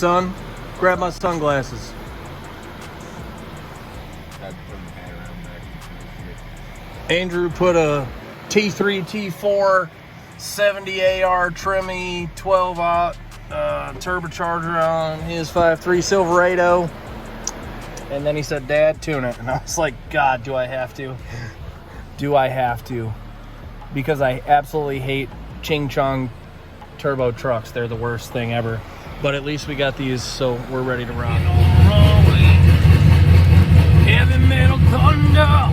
son. Grab my sunglasses. Andrew put a T3, T4, 70 AR trimmy, 12-aught turbocharger on his 5.3 Silverado. And then he said, Dad, tune it. And I was like, God, do I have to? Do I have to? Because I absolutely hate Ching Chong turbo trucks. They're the worst thing ever. But at least we got these, so we're ready to rock. Heavy metal thunder.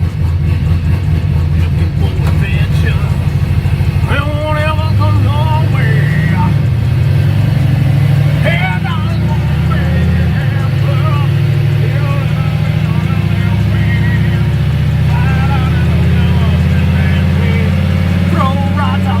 Looking for adventure. We won't ever go nowhere. Head on the throw rods up.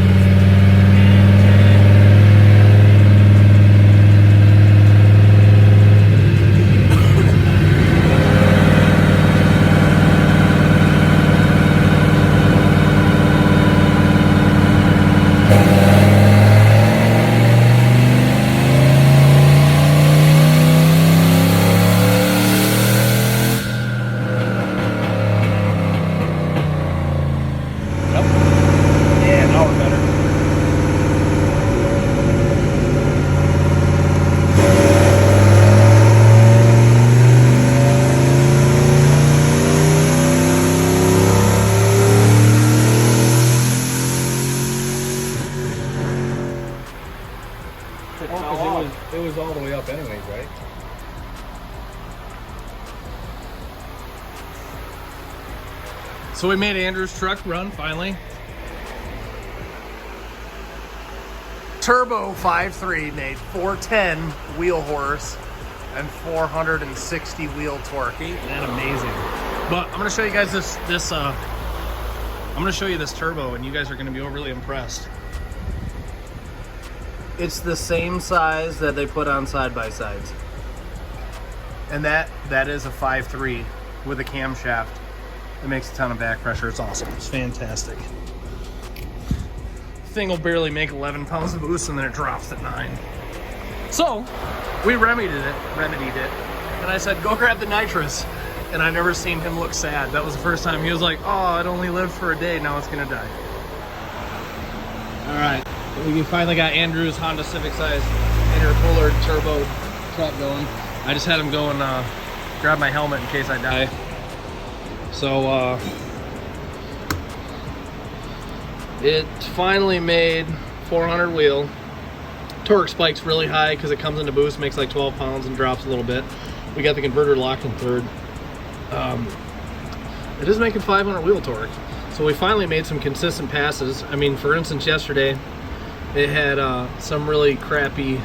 It was all the way up anyways, right? So we made Andrew's truck run finally. Turbo 5.3 made 410 wheel horse and 460 wheel torque. Ain't that amazing? But I'm gonna show you guys this I'm gonna show you this turbo, and you guys are gonna be overly impressed. It's the same size that they put on side-by-sides. And that is a 5.3 with a camshaft. It makes a ton of back pressure. It's awesome. It's fantastic. Thing will barely make 11 pounds of boost, and then it drops at 9. So we remedied it, and I said, go grab the nitrous. And I've never seen him look sad. That was the first time he was like, oh, it only lived for a day, now it's gonna die. All right. We finally got Andrew's Honda Civic size intercooler turbo truck going. I just had him go and grab my helmet in case I die. So it finally made 400 wheel. Torque spike's really high because it comes into boost, makes like 12 pounds and drops a little bit. We got the converter locked in third. It is making 500 wheel torque. So we finally made some consistent passes. I mean, for instance, yesterday, it had some really crappy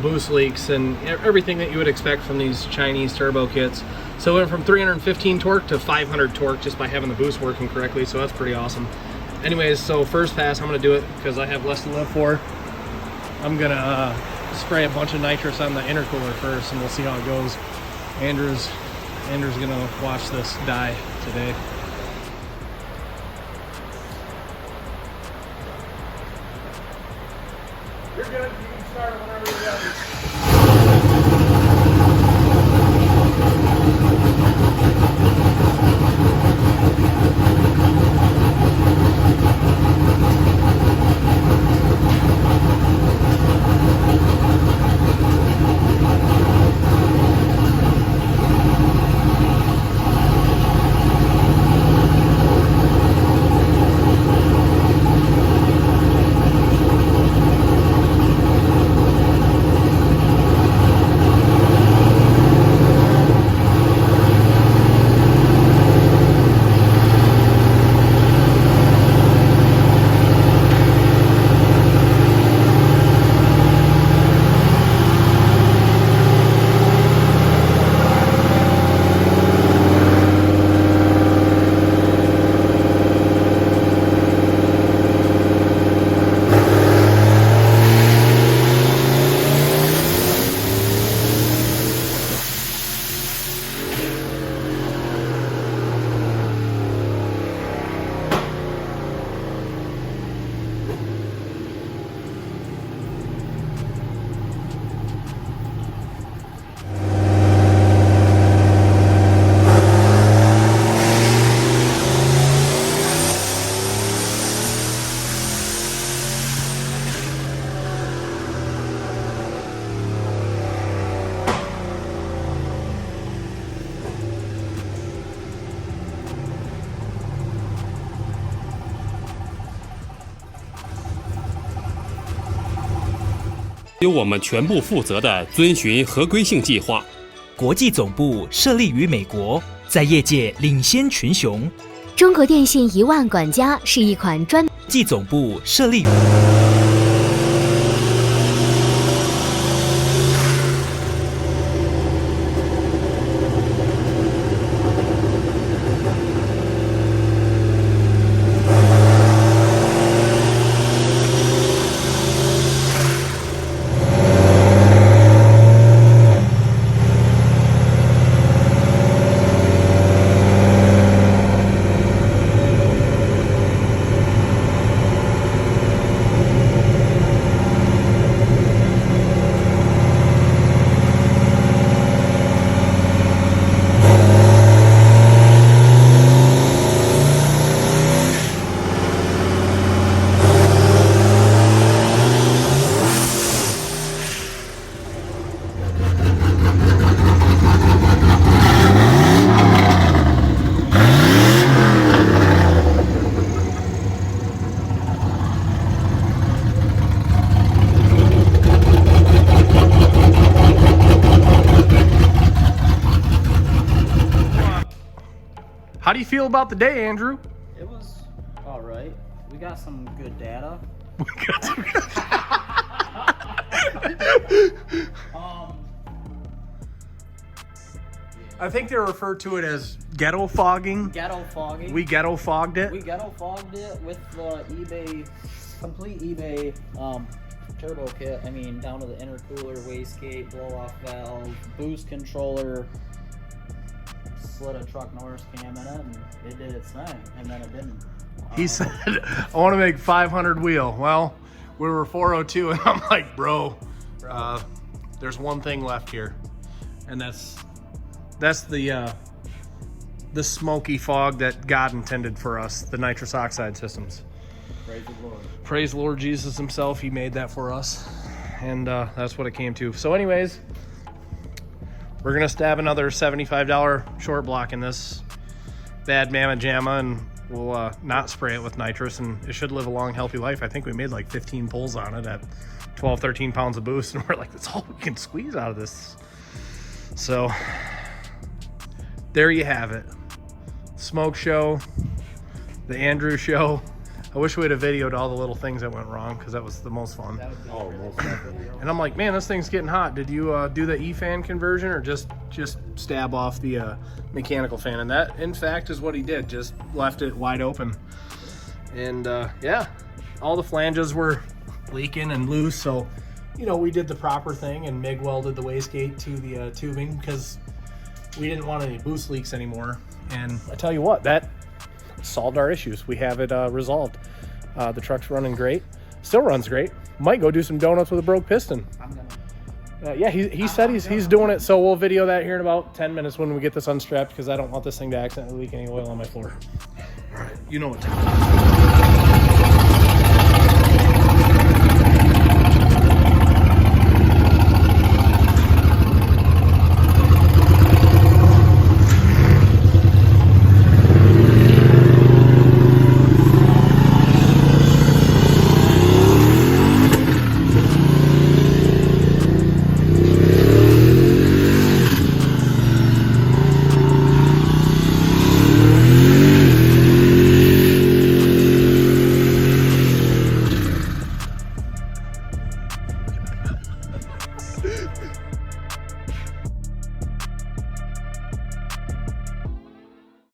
boost leaks and everything that you would expect from these Chinese turbo kits. So it went from 315 torque to 500 torque just by having the boost working correctly, so that's pretty awesome. Anyways, so first pass, I'm gonna do it because I have less to live for. I'm gonna spray a bunch of nitrous on the intercooler first, and we'll see how it goes. Andrew's gonna watch this die today. You're good. You can start it whenever you're ready. 由我们全部负责的遵循合规性计划。国际总部设立于美国，在业界领先群雄。中国电信1万管家是一款专。技总部设立于。How do you feel about the day, Andrew? It was all right. We got some good data. I think they refer to it as ghetto fogging. Ghetto fogging. We ghetto fogged it. We ghetto fogged it with the eBay, complete eBay turbo kit. I mean, down to the intercooler, wastegate, blow-off valve, boost controller. Slid a Truck Norris cam in it, and it did its thing, and then it didn't. He said, I want to make 500 wheel. Well, we were 402, and I'm like, bro, there's one thing left here, and that's the smoky fog that God intended for us, the nitrous oxide systems. Praise the Lord. Praise the Lord Jesus himself. He made that for us, and that's what it came to. So anyways, we're going to stab another $75 short block in this bad mamma jamma, and we'll not spray it with nitrous, and it should live a long, healthy life. I think we made like 15 pulls on it at 12, 13 pounds of boost, and we're like, that's all we can squeeze out of this. So there you have it. Smoke show, the Andrew show. I wish we'd have videoed all the little things that went wrong, because that was the most fun. Oh, most definitely. And I'm like, man, this thing's getting hot. Did you do the E-fan conversion, or just stab off the mechanical fan? And that, in fact, is what he did. Just left it wide open. And yeah, all the flanges were leaking and loose. So, you know, we did the proper thing and MIG welded the wastegate to the tubing, because we didn't want any boost leaks anymore. And I tell you what, that solved our issues. We have it resolved. The truck's running great. Still runs great. Might go do some donuts with a broke piston. Yeah, he said he's doing it, so we'll video that here in about 10 minutes when we get this unstrapped, because I don't want this thing to accidentally leak any oil on my floor. All right, you know what time it is.